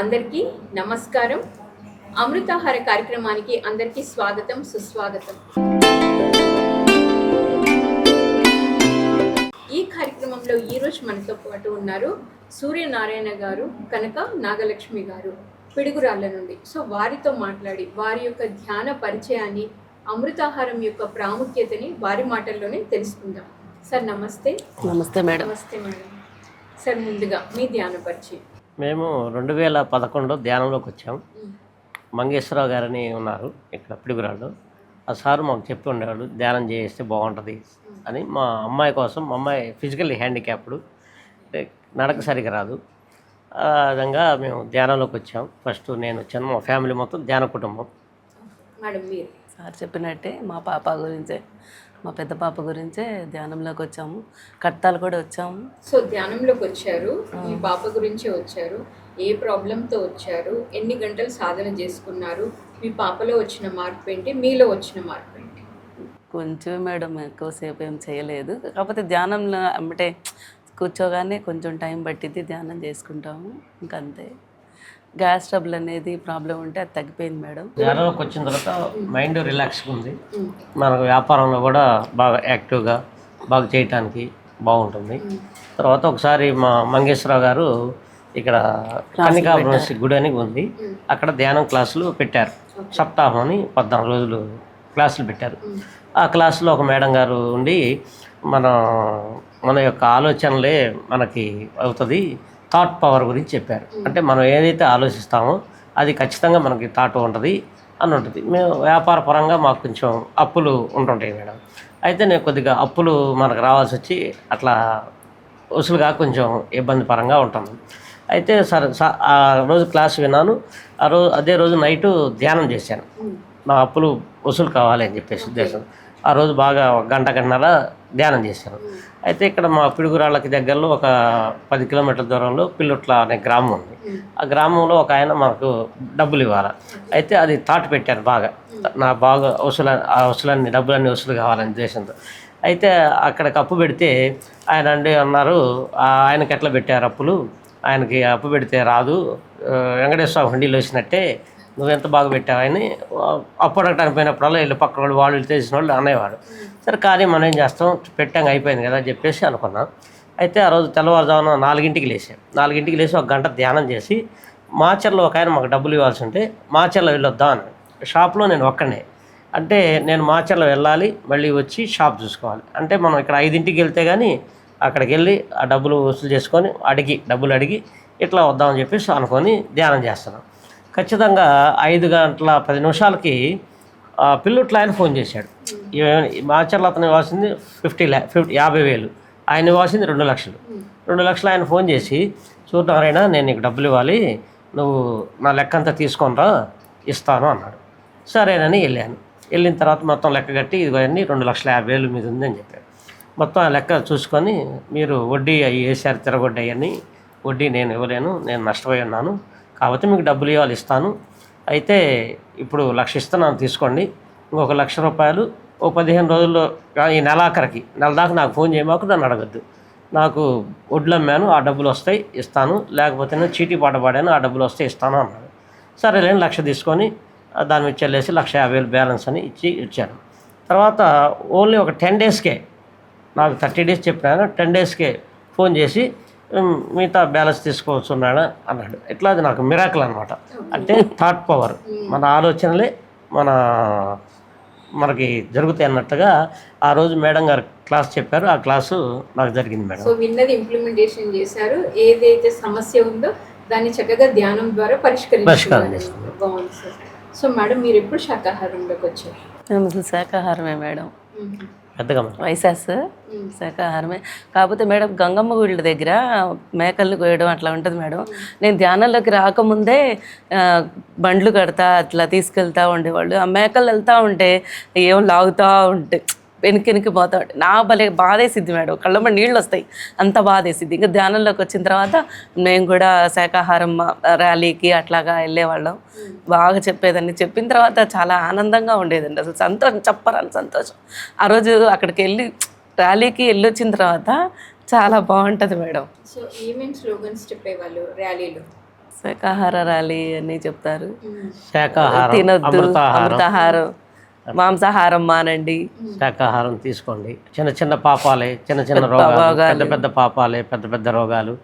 అందరికీ నమస్కారం. అమృతాహార కార్యక్రమానికి అందరికీ స్వాగతం, సుస్వాగతం. ఈ కార్యక్రమంలో ఈరోజు మనతో పాటు ఉన్నారు సూర్యనారాయణ గారు, కనక నాగలక్ష్మి గారు, పిడుగురాళ్ళ నుండి. సో వారితో మాట్లాడి వారి యొక్క ధ్యాన పరిచయాన్ని, అమృతాహారం యొక్క ప్రాముఖ్యతని వారి మాటల్లోనే తెలుసుకుందాం. సార్ నమస్తే. నమస్తే మేడం. నమస్తే మేడం. సార్ ముందుగా మీ ధ్యాన పరిచయం. మేము 2011 ధ్యానంలోకి వచ్చాం. మంగేశ్వరరావు గారని ఉన్నారు ఇక్కడ పిడుగురాళ్ళు. ఆ సారు మాకు చెప్పి ఉండేవాళ్ళు ధ్యానం చేస్తే బాగుంటుంది అని. మా అమ్మాయి కోసం, మా అమ్మాయి ఫిజికల్లీ హ్యాండిక్యాప్డ్, నడక సరిగా రాదు. ఆ విధంగా మేము ధ్యానంలోకి వచ్చాం. ఫస్ట్ నేను వచ్చాను, మా ఫ్యామిలీ మొత్తం ధ్యాన కుటుంబం. మేడం మీరు సార్ చెప్పినట్టే మా పాప గురించే, మా పెద్ద పాప గురించే ధ్యానంలోకి వచ్చాము. కట్టాలు కూడా వచ్చాము. సో ధ్యానంలోకి వచ్చారు, మీ పాప గురించే వచ్చారు. ఏ ప్రాబ్లంతో వచ్చారు, ఎన్ని గంటలు సాధన చేసుకున్నారు, మీ పాపలో వచ్చిన మార్పు ఏంటి, మీలో వచ్చిన మార్పు ఏంటి? కొంచెం మేడం, ఎక్కువసేపు ఏం చేయలేదు. కాకపోతే ధ్యానంలో అంటే కూర్చోగానే కొంచెం టైం పట్టిద్ది, ధ్యానం చేసుకుంటాము, ఇంకంతే. గ్యాస్ ట్రబుల్ అనేది ప్రాబ్లం ఉంటే అది తగ్గిపోయింది మేడం. ధ్యానంలోకి వచ్చిన తర్వాత మైండ్ రిలాక్స్గా ఉంది. మనకు వ్యాపారంలో కూడా బాగా యాక్టివ్గా బాగా చేయటానికి బాగుంటుంది. తర్వాత ఒకసారి మా మంగేశ్వరరావు గారు ఇక్కడ కన్నికా గుడి అని ఉంది, అక్కడ ధ్యానం క్లాసులు పెట్టారు. సప్తాహం అని 14 రోజులు క్లాసులు పెట్టారు. ఆ క్లాసులో ఒక మేడం గారు ఉండి మన యొక్క ఆలోచనలే మనకి అవుతుంది, థాట్ పవర్ గురించి చెప్పారు. అంటే మనం ఏదైతే ఆలోచిస్తామో అది ఖచ్చితంగా మనకి థాట్ ఉంటుంది అని ఉంటుంది. మేము వ్యాపార పరంగా మాకు కొంచెం అప్పులు ఉంటుంటాయి మేడం. అయితే నేను కొద్దిగా అప్పులు మనకు రావాల్సి వచ్చి అట్లా వసూలుగా కొంచెం ఇబ్బంది పరంగా ఉంటుంది. అయితే సరే ఆ రోజు క్లాస్ విన్నాను. అదే రోజు నైటు ధ్యానం చేశాను. నా అప్పులు వసూలు కావాలి అని చెప్పేసి ఉద్దేశం. ఆ రోజు బాగా గంటన్నర ధ్యానం చేశాను. అయితే ఇక్కడ మా పిడుగురాళ్ళకి దగ్గరలో ఒక 10 కిలోమీటర్ల దూరంలో పిల్లుట్ల అనే గ్రామం ఉంది. ఆ గ్రామంలో ఒక ఆయన మాకు డబ్బులు ఇవ్వాలి. అయితే అది థాట్ పెట్టాను బాగా, నా బాగా వసూలన్నీ డబ్బులన్నీ వసూలు కావాలనే ఉద్దేశంతో. అయితే అక్కడికి అప్పు పెడితే ఆయన అన్నారు, ఆయనకి ఎట్లా పెట్టారు అప్పులు, ఆయనకి అప్పు పెడితే రాదు, వెంకటేశ్వర హుండీలో వచ్చినట్టే నువ్వెంత బాగా పెట్టావని అప్పు అడగటానికి పోయినప్పుడల్లా వీళ్ళు పక్కన వాళ్ళు తెలిసిన వాళ్ళు అనేవాడు. సరే కానీ మనం ఏం చేస్తాం, పెట్టాక అయిపోయింది కదా అని చెప్పేసి అనుకున్నాం. అయితే ఆ రోజు తెల్లవారుజామున 4ంటికి లేచి 1 గంట ధ్యానం చేసి, మాచర్లో ఒక ఆయన మాకు డబ్బులు ఇవ్వాల్సి ఉంటే మాచర్లో వెళ్ళొద్దాం అని. షాప్లో నేను ఒక్కనే, అంటే నేను మాచర్లో వెళ్ళాలి, మళ్ళీ వచ్చి షాప్ చూసుకోవాలి. అంటే మనం ఇక్కడ 5ంటికి వెళ్తే కానీ అక్కడికి వెళ్ళి ఆ డబ్బులు వసూలు చేసుకొని డబ్బులు అడిగి ఇట్లా వద్దామని చెప్పేసి అనుకొని ధ్యానం చేస్తున్నాం. ఖచ్చితంగా 5 గంటల 10 నిమిషాలకి పిల్లుట్ల ఆయన ఫోన్ చేశాడు. మాచర్ల అతను ఇవ్వాల్సింది 50,000, ఆయన ఇవ్వాల్సింది 2 లక్షలు. 2 లక్షలు ఆయన ఫోన్ చేసి, సూర్యనారాయణ నేను నీకు డబ్బులు ఇవ్వాలి, నువ్వు నా లెక్క అంతా తీసుకొనిరా ఇస్తాను అన్నాడు. సరేనని వెళ్ళిన తర్వాత మొత్తం లెక్క కట్టి ఇవన్నీ 2,50,000 మీద ఉందని చెప్పాడు. మొత్తం ఆ లెక్క చూసుకొని, మీరు వడ్డీ అవి వేసారు, తిరగొడ్డి అవన్నీ, వడ్డీ నేను ఇవ్వలేను, నేను నష్టపోయి ఉన్నాను, కాబట్టి మీకు డబ్బులు ఇవ్వాలి, ఇస్తాను. అయితే ఇప్పుడు 1,00,000 ఇస్తున్నాను, తీసుకోండి. ఇంకొక 1,00,000 రూపాయలు ఓ 15 రోజుల్లో, ఈ నెలాఖరికి, నెల దాకా నాకు ఫోన్ చేయమాకు, నన్ను అడగద్దు, నాకు వడ్లు అమ్మాను, ఆ డబ్బులు వస్తాయి ఇస్తాను, లేకపోతే నేను చీటీ పాడబడాను, ఆ డబ్బులు వస్తాయి ఇస్తాను అన్నాడు. సరే లేని 1,00,000 తీసుకొని దాని మీద చెల్లేసి 1,50,000 బ్యాలెన్స్ అని ఇచ్చాను. తర్వాత ఓన్లీ ఒక 10 డేస్కే, నాకు 30 డేస్ చెప్పినాను, 10 డేస్కే ఫోన్ చేసి మిగతా బ్యాలెన్స్ తీసుకోవచ్చు అన్నాడు. ఇట్లా అది నాకు మిరాకిల్ అనమాట. అంటే థాట్ పవర్, మన ఆలోచనలే మనకి జరుగుతాయి అన్నట్టుగా ఆ రోజు మేడం గారు క్లాస్ చెప్పారు. ఆ క్లాసు నాకు జరిగింది మేడం. సో విన్నది ఇంప్లిమెంటేషన్ చేశారు, ఏదైతే సమస్య ఉందో దాన్ని చక్కగా ధ్యానం ద్వారా పరిష్కరించారు. బాగుంది సార్. సో మేడం మీరు ఎప్పుడు శాకాహారంలోకి వచ్చారు? మేము శాకాహారమే మేడం, పెద్దగా వైశాస్ శాకాహారమే. కాకపోతే మేడం గంగమ్మ గుళ్ళ దగ్గర మేకలు కోయడం అట్లా ఉంటుంది మేడం. నేను ధ్యానంలోకి రాకముందే బండ్లు కడతా అట్లా తీసుకెళ్తా ఉండేవాళ్ళు. ఆ మేకలు వెళ్తూ ఉంటే ఏం లాగుతూ ఉంటే వెనక్కి పోతా ఉంటే నా భలే బాధేసిద్ది మేడం, కళ్ళమ్మ నీళ్ళు వస్తాయి, అంత బాధేసిద్ది. ఇంకా ధ్యానంలోకి వచ్చిన తర్వాత మేము కూడా శాకాహారం ర్యాలీకి అట్లాగా వెళ్ళేవాళ్ళం. బాగా చెప్పేదాన్ని. చెప్పిన తర్వాత చాలా ఆనందంగా ఉండేదండి, అసలు సంతోషం, చెప్పరాని సంతోషం. ఆ రోజు అక్కడికి వెళ్ళి ర్యాలీకి వెళ్ళొచ్చిన తర్వాత చాలా బాగుంటుంది మేడం. సో ఏమేమి స్లోగన్స్ చెప్పేవాళ్ళు ర్యాలీలో? శాకాహారాలు అన్నీ చెప్తారు. శాకాహారం, తినొద్దు, అమృతాహారం, అమృతాహారం, మాంసాహారం మానండి. శాకాహారం తీసుకోండి. చిన్న చిన్న పాపాలే చిన్న చిన్న రోగాలు, పెద్ద పెద్ద పాపాలే పెద్ద పెద్ద రోగాలు.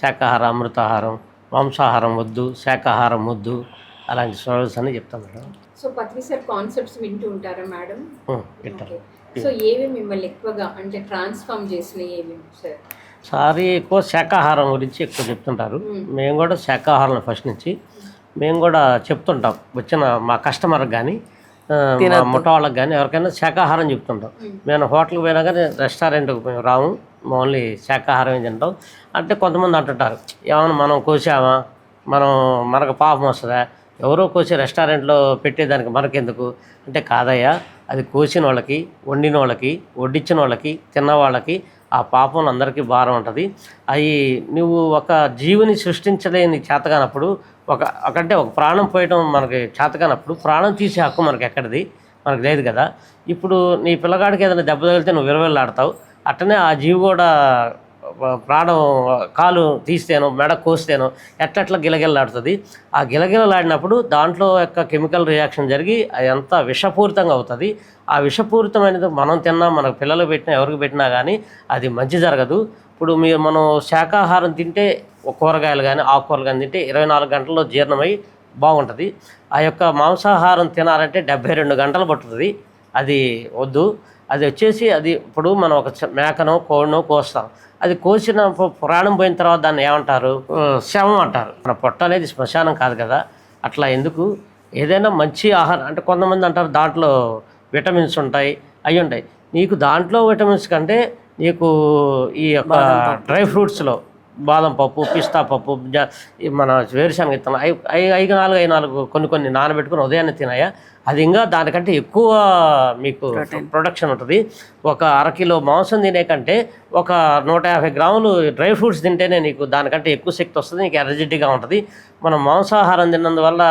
శాకాహారం, అమృతాహారం, మాంసాహారం వద్దు, శాకాహారం వద్దు, అలాంటి సొల్యూషన్స్ అని చెప్తాం మేడం. సో పత్రి సార్ కాన్సెప్ట్స్ వింటూ ఉంటారా మేడం? వింటాం. సో ఏవి మిమ్మల్ని ఎక్కువగా అంటే ట్రాన్స్ఫార్మ్ చేసిన ఏవి సార్? సారీ ఎక్కువ శాకాహారం గురించి ఎక్కువ చెప్తుంటారు. మేము కూడా శాకాహారం ఫస్ట్ నుంచి మేము కూడా చెప్తుంటాం. వచ్చిన మా కస్టమర్కి కానీ మా ముఠ వాళ్ళకి కానీ ఎవరికైనా శాకాహారం చెప్తుంటాం. మేము హోటల్కి పోయినా కానీ రెస్టారెంట్కి మేము రాము, ఓన్లీ శాకాహారం తింటాం. అంటే కొంతమంది అంటుంటారు, ఏమన్నా మనం కోసామా, మనకు పాపం వస్తుందా, ఎవరో కోసి రెస్టారెంట్లో పెట్టేదానికి మనకెందుకు అంటే, కాదయ్యా, అది కోసిన వాళ్ళకి, వండిన వాళ్ళకి, వడ్డించిన వాళ్ళకి, తిన్న వాళ్ళకి ఆ పాపం అందరికీ భారం ఉంటుంది. అవి నువ్వు ఒక జీవిని సృష్టించలేని చేతగానప్పుడు ఒక ప్రాణం పోయడం మనకి చేతగానప్పుడు ప్రాణం తీసే హక్కు మనకి ఎక్కడిది, మనకు లేదు కదా. ఇప్పుడు నీ పిల్లగాడికి ఏదైనా దెబ్బ తగిలితే నువ్వు విరవెళ్ళాడతావు, అట్టనే ఆ జీవి కూడా ప్రాణం కాలు తీస్తేనో మెడ కోస్తేనో ఎట్లట్లా గిలగిల్లాడుతుంది. ఆ గిలగిలలాడినప్పుడు దాంట్లో యొక్క కెమికల్ రియాక్షన్ జరిగి అది అంతా విషపూరితంగా అవుతుంది. ఆ విషపూరితమైనది మనం తిన్నా, మనకు పిల్లలకు పెట్టినా, ఎవరికి పెట్టినా కానీ అది మంచి జరగదు. ఇప్పుడు మనం శాకాహారం తింటే, కూరగాయలు కానీ ఆకుకూరలు కానీ తింటే 24 గంటల్లో జీర్ణమై బాగుంటుంది. ఆ యొక్క మాంసాహారం తినాలంటే 72 గంటలు పడుతుంది. అది వద్దు. అది వచ్చేసి అది ఇప్పుడు మనం ఒక మేకనో కోడినో కోస్తాం, అది కోసిన ప్రాణం పోయిన తర్వాత దాన్ని ఏమంటారు, శవం అంటారు. మన పొట్ట అనేది శ్మశానం కాదు కదా. అట్లా ఎందుకు, ఏదైనా మంచి ఆహారం అంటే కొంతమంది అంటారు దాంట్లో విటమిన్స్ ఉంటాయి, అవి ఉంటాయి. నీకు దాంట్లో విటమిన్స్ కంటే నీకు ఈ యొక్క డ్రై ఫ్రూట్స్లో బాదం పప్పు, పిస్తా పప్పు, మన వేరుశనగ విత్తనాలు 5-4 కొన్ని నానబెట్టుకుని ఉదయాన్నే తినాయా, అది ఇంకా దానికంటే ఎక్కువ మీకు ప్రొడక్షన్ ఉంటుంది. ఒక 1/2 కిలో మాంసం తినే కంటే ఒక 150 గ్రాములు డ్రై ఫ్రూట్స్ తింటేనే నీకు దానికంటే ఎక్కువ శక్తి వస్తుంది, నీకు ఎనర్జెటిక్గా ఉంటుంది. మనం మాంసాహారం తిన్నందువల్ల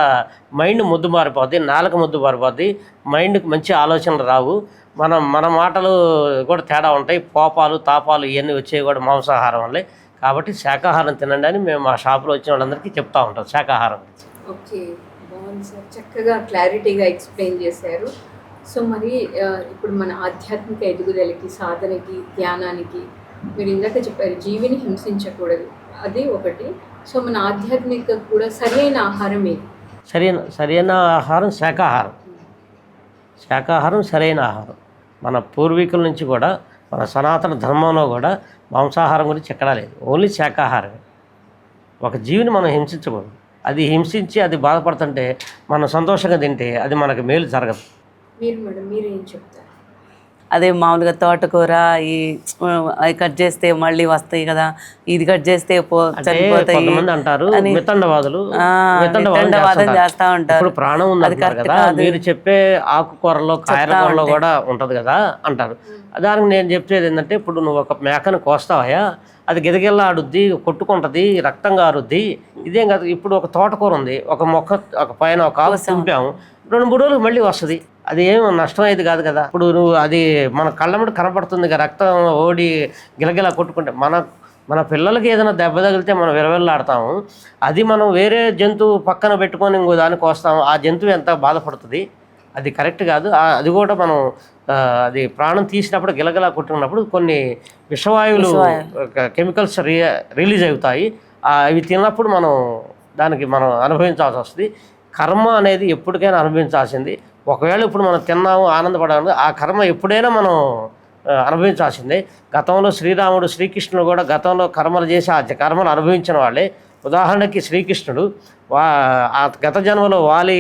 మైండ్ ముద్దు మారిపోద్ది, నాలుక ముద్దు మారిపోద్ది, మైండ్కి మంచి ఆలోచనలు రావు. మన మాటలు కూడా తేడా ఉంటాయి, కోపాలు తాపాలు ఇవన్నీ వచ్చేవి కూడా మాంసాహారం వల్లే. కాబట్టి శాకాహారం తినండి అని మేము మా షాప్లో వచ్చిన వాళ్ళందరికీ చెప్తా ఉంటాం శాకాహారం. ఓకే, బాగుంది సార్, చక్కగా క్లారిటీగా ఎక్స్ప్లెయిన్ చేశారు. సో మరి ఇప్పుడు మన ఆధ్యాత్మిక ఎదుగుదలకి, సాధనకి, ధ్యానానికి మీరు ఇందాక చెప్పారు జీవిని హింసించకూడదు, అది ఒకటి. సో మన ఆధ్యాత్మిక కూడా సరైన ఆహారం ఏది? సరైన ఆహారం శాకాహారం సరైన ఆహారం. మన పూర్వీకుల నుంచి కూడా మన సనాతన ధర్మంలో కూడా మాంసాహారం గురించి ఎక్కడా లేదు, ఓన్లీ శాకాహారమే. ఒక జీవిని మనం హింసించకూడదు. అది హింసించి అది బాధపడుతుంటే మనం సంతోషంగా తింటే అది మనకు మేలు జరగదు. మీరేం చెప్తారు? అదే మామూలుగా తోటకూర అవి కట్ చేస్తే మళ్ళీ వస్తాయి కదా, ఇది కట్ చేస్తే చనిపోతాయి. కొంతమంది అంటారు మితండవాదులు చేస్తా ఉంటారు. ఇప్పుడు ప్రాణం ఉంది కదా, మీరు చెప్పే ఆకుకూరలో కాయకూరలో కూడా ఉంటది కదా అంటారు. దానికి నేను చెప్పేది ఏంటంటే, ఇప్పుడు నువ్వు ఒక మేకను కోస్తావా, అది గిదగిల్లా ఆడుద్ది, కొట్టుకుంటుంది, రక్తం కారుద్ది, ఇదేం కాదు. ఇప్పుడు ఒక తోటకూర ఉంది, ఒక మొక్క ఒక పైన ఒక ఆకు తుంపాము, 2-3 రోజులు మళ్ళీ వస్తుంది, అది ఏం నష్టం అయ్యేది కాదు కదా. ఇప్పుడు నువ్వు అది మన కళ్ళమ్మడి కనపడుతుంది, రక్తం ఓడి గిలగిలా కొట్టుకుంటే మన పిల్లలకి ఏదైనా దెబ్బ తగిలితే మనం విరవెల్లాడతాము. అది మనం వేరే జంతువు పక్కన పెట్టుకొని ఇంకో దానికి వస్తాము, ఆ జంతువు ఎంత బాధపడుతుంది, అది కరెక్ట్ కాదు. అది కూడా మనం అది ప్రాణం తీసినప్పుడు గిలగిలా కొట్టుకున్నప్పుడు కొన్ని విషవాయువులు కెమికల్స్ రిలీజ్ అవుతాయి. అవి తిన్నప్పుడు దానికి మనం అనుభవించాల్సి వస్తుంది. కర్మ అనేది ఎప్పటికైనా అనుభవించాల్సింది. ఒకవేళ ఇప్పుడు మనం తిన్నాము ఆనందపడాలి, ఆ కర్మ ఎప్పుడైనా మనం అనుభవించాల్సిందే. గతంలో శ్రీరాముడు శ్రీకృష్ణుడు కూడా గతంలో కర్మలు చేసి ఆ కర్మలు అనుభవించిన వాళ్ళే. ఉదాహరణకి శ్రీకృష్ణుడు ఆ గత జన్మలో వాలి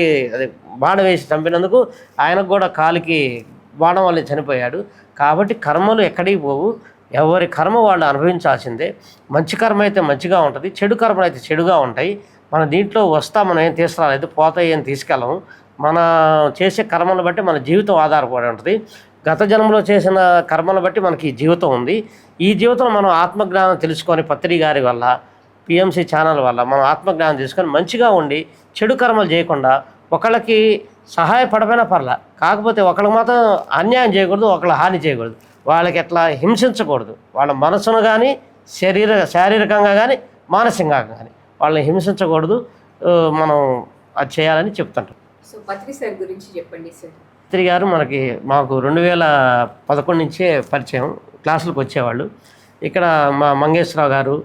బాణ వేసి చంపినందుకు ఆయనకు కూడా కాలికి బాణం వల్ల చనిపోయాడు. కాబట్టి కర్మలు ఎక్కడికి పోవు, ఎవరి కర్మ వాళ్ళు అనుభవించాల్సిందే. మంచి కర్మ అయితే మంచిగా ఉంటుంది, చెడు కర్మలు అయితే చెడుగా ఉంటాయి. మన దీంట్లో మనం ఏం తీసుకురాలేదు, పోతాయి ఏం తీసుకెళ్ళము. మన చేసే కర్మలను బట్టి మన జీవితం ఆధారపడి ఉంటుంది. గత జన్మలో చేసిన కర్మలను బట్టి మనకి జీవితం ఉంది. ఈ జీవితంలో మనం ఆత్మజ్ఞానం తెలుసుకొని పత్రి గారి వల్ల, పిఎంసి ఛానల్ వల్ల మనం ఆత్మజ్ఞానం తీసుకొని మంచిగా ఉండి చెడు కర్మలు చేయకుండా ఒకళ్ళకి సహాయపడమైనా పర్లా, కాకపోతే ఒకళ్ళకి మాత్రం అన్యాయం చేయకూడదు, ఒకళ్ళ హాని చేయకూడదు, వాళ్ళకి ఎట్లా హింసించకూడదు. వాళ్ళ మనసును కానీ శారీరకంగా కానీ మానసికంగా కానీ వాళ్ళని హింసించకూడదు, మనం అది చేయాలని చెప్తుంటాం. సో పత్రి సార్ గురించి చెప్పండి సార్. పత్రి గారు మాకు 2011 నుంచే పరిచయం, క్లాసులకు వచ్చేవాళ్ళు. ఇక్కడ మా మంగేశ్వరరావు గారు,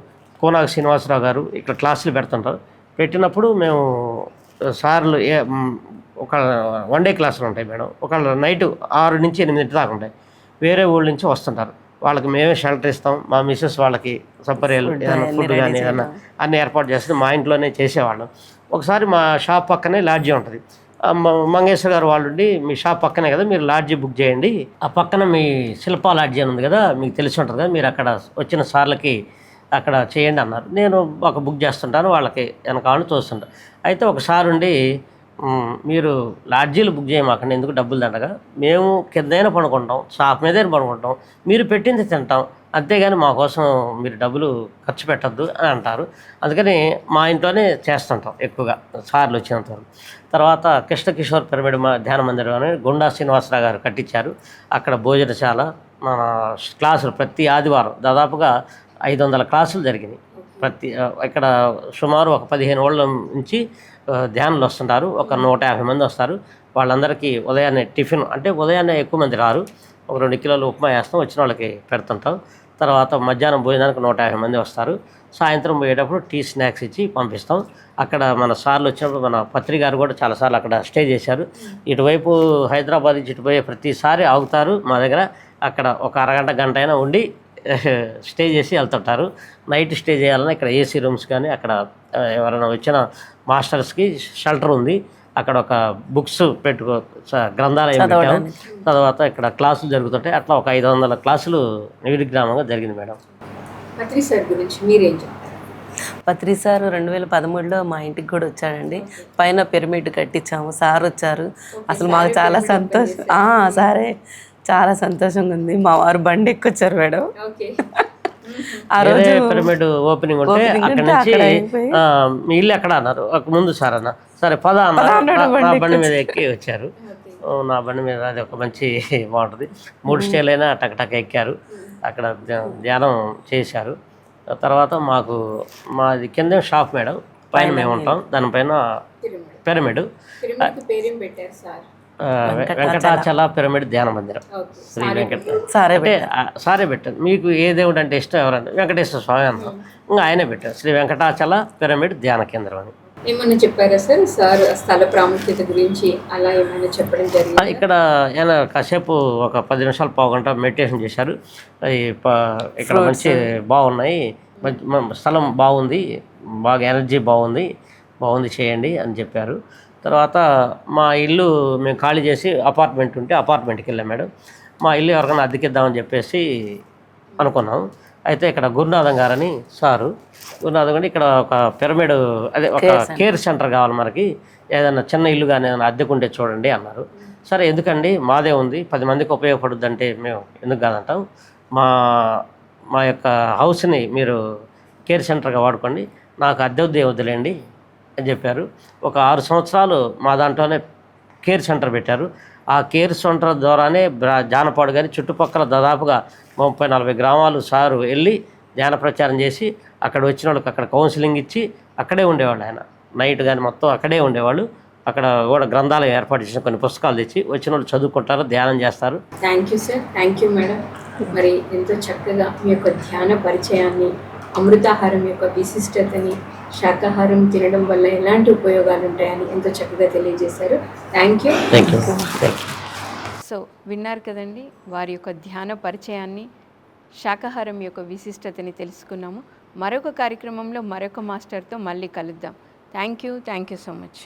కోనాగ శ్రీనివాసరావు గారు ఇక్కడ క్లాసులు పెడుతుంటారు. పెట్టినప్పుడు మేము సార్లు ఒక 1 డే క్లాసులు ఉంటాయి మేడం. ఒక నైట్ 6 నుంచి 8 దాకా ఉంటాయి. వేరే ఊళ్ళ నుంచి వస్తుంటారు. వాళ్ళకి మేమే షెల్టర్ ఇస్తాం. మా మిస్సెస్ వాళ్ళకి సపరేలు ఏదైనా ఫుడ్ కానీ ఏదైనా అన్ని ఏర్పాటు చేస్తే మా ఇంట్లోనే చేసేవాళ్ళం. ఒకసారి మా షాప్ పక్కనే లాడ్జీ ఉంటుంది. మంగేశ్వర గారు వాళ్ళు ఉండి, మీ షాప్ పక్కనే కదా, మీరు లాడ్జీ బుక్ చేయండి, ఆ పక్కన మీ శిల్పా లాడ్జీ అని ఉంది కదా, మీకు తెలిసి ఉంటుంది కదా, మీరు అక్కడ వచ్చిన సార్లకి అక్కడ చేయండి అన్నారు. నేను ఒక బుక్ చేస్తుంటాను, వాళ్ళకి వెనకాలని చూస్తుంటాను. అయితే ఒకసారి ఉండి, మీరు లాడ్జీలు బుక్ చేయమాకండి, ఎందుకు డబ్బులు దండగా, మేము కిందైనా పడుకుంటాం, షాప్ మీదైనా పడుకుంటాం, మీరు పెట్టింది తింటాం, అంతేగాని మా కోసం మీరు డబ్బులు ఖర్చు పెట్టద్దు అని అంటారు. అందుకని మా ఇంట్లోనే చేస్తుంటాం ఎక్కువగా సార్లు వచ్చినంతవరకు. తర్వాత కృష్ణకిషోర్ పిరమిడ్ ధ్యాన మందిరం అని గుండా శ్రీనివాసరావు గారు కట్టించారు. అక్కడ భోజనశాల, మన క్లాసులు ప్రతి ఆదివారం దాదాపుగా 500 క్లాసులు జరిగినాయి. ఇక్కడ సుమారు ఒక 15 ఏళ్ళ నుంచి ధ్యానులు వస్తుంటారు. ఒక 150 మంది వస్తారు. వాళ్ళందరికీ ఉదయాన్నే టిఫిన్, అంటే ఉదయాన్నే ఎక్కువ మంది రారు, ఒక 2 కిలోలు ఉప్మా వేస్తాం, వచ్చిన వాళ్ళకి పెడుతుంటాం. తర్వాత మధ్యాహ్నం భోజనానికి 150 మంది వస్తారు. సాయంత్రం పోయేటప్పుడు టీ స్నాక్స్ ఇచ్చి పంపిస్తాం. అక్కడ మన సార్లు వచ్చినప్పుడు మన పత్రి గారు కూడా చాలాసార్లు అక్కడ స్టే చేశారు. ఇటువైపు హైదరాబాద్ నుంచి ఇటుపోయే ప్రతిసారి ఆగుతారు మా దగ్గర. అక్కడ ఒక అరగంట గంట అయినా ఉండి స్టే చేసి వెళ్తుంటారు. నైట్ స్టే చేయాలన్నా ఇక్కడ ఏసీ రూమ్స్ కానీ, అక్కడ ఎవరైనా వచ్చిన మాస్టర్స్కి షెల్టర్ ఉంది. అక్కడ ఒక బుక్స్ పెట్టుకో, గ్రంథాలయం పెట్టాము. తర్వాత ఇక్కడ క్లాసులు జరుగుతుంటాయి. అట్లా ఒక 500 క్లాసులు నిర్విఘ్నంగా జరిగింది మేడం. పత్రి సార్ గురించి మీరేం చెప్తారు? పత్రి సార్ 2013లో మా ఇంటికి కూడా వచ్చాడండి. పైన పిరమిడ్ కట్టించాము, సార్ వచ్చారు. అసలు మాకు చాలా సంతోషం. సారే చాలా సంతోషంగా ఉంది. మా వారు బండి ఎక్కొచ్చారు మేడం. ఆ రోజు పిరమిడ్ ఓపెనింగ్ ఉంటే అక్కడ నుంచి మీ ఇల్లు ఎక్కడ అన్నారు, ముందు సార్ అన్న, సరే పద అన్నారు. నా బండి మీద ఎక్కి వచ్చారు. నా బండి మీద అది ఒక మంచి బాగుంటుంది. 3 స్టేలు అయినా టక్ ఎక్కారు. అక్కడ ధ్యానం చేశారు. తర్వాత మాది కింద షాప్ మేడం, పైన మేము ఉంటాం, దానిపైన పిరమిడ్, వెంకటాచల పిరమిడ్ ధ్యాన మందిరం, శ్రీ సారే పెట్టారు. మీకు ఏ దేవుడు అంటే ఇష్టం ఎవరంటే వెంకటేశ్వర స్వామి అన్నాం, ఇంకా ఆయనే పెట్టారు, శ్రీ వెంకటాచల పిరమిడ్ ధ్యాన కేంద్రం అని. ఏమన్నా చెప్పారా సార్? సార్ స్థల ప్రాముఖ్యత గురించి అలా ఏమైనా చెప్పడం జరిగింది? ఇక్కడ ఆయన కాసేపు ఒక 10 నిమిషాలు పావుగంట మెడిటేషన్ చేశారు. ఇక్కడ మంచి బాగున్నాయి, స్థలం బాగుంది, బాగా ఎనర్జీ బాగుంది చేయండి అని చెప్పారు. తర్వాత మా ఇల్లు మేము ఖాళీ చేసి అపార్ట్మెంట్ ఉంటే అపార్ట్మెంట్కి వెళ్ళాం మేడం. మా ఇల్లు ఎవరికైనా అద్దెకిద్దామని చెప్పేసి అనుకున్నాం. అయితే ఇక్కడ గురునాథం గారని సారు, గురునాథం గారు ఇక్కడ ఒక పిరమిడ్, అదే ఒక కేర్ సెంటర్ కావాలి మనకి, ఏదైనా చిన్న ఇల్లు కానీ ఏదైనా అద్దెకుంటే చూడండి అన్నారు. సరే ఎందుకండి, మాదే ఉంది, 10 మందికి ఉపయోగపడుద్ది అంటే మేము ఎందుకు కాదంటాం, మా యొక్క హౌస్ని మీరు కేర్ సెంటర్గా వాడుకోండి, నాకు అద్దె వద్దులేండి అని చెప్పారు. ఒక 6 సంవత్సరాలు మా దాంట్లోనే కేర్ సెంటర్ పెట్టారు. ఆ కేర్ సెంటర్ ద్వారానే జానపాడు కానీ చుట్టుపక్కల దాదాపుగా 30-40 గ్రామాలు సారు వెళ్ళి ధ్యాన ప్రచారం చేసి అక్కడ వచ్చిన వాళ్ళకి అక్కడ కౌన్సిలింగ్ ఇచ్చి అక్కడే ఉండేవాళ్ళు. ఆయన నైట్ కానీ మొత్తం అక్కడే ఉండేవాళ్ళు. అక్కడ కూడా గ్రంథాలయం ఏర్పాటు చేసిన కొన్ని పుస్తకాలు తెచ్చి వచ్చిన వాళ్ళు చదువుకుంటారు, ధ్యానం చేస్తారు. Thank you sir, thank you madam. మరి ఎంతో చక్కగా మీ యొక్క ధ్యాన పరిచయాన్ని, అమృతాహారం యొక్క విశిష్టతని, శాకాహారం తినడం వల్ల ఎలాంటి ఉపయోగాలు ఉంటాయని ఎంతో చక్కగా తెలియజేశారు. Thank you. సో విన్నారు కదండి, వారి యొక్క ధ్యాన పరిచయాన్ని, శాకాహారం యొక్క విశిష్టతని తెలుసుకున్నాము. మరొక కార్యక్రమంలో మరొక మాస్టర్తో మళ్ళీ కలుద్దాం. Thank you so much.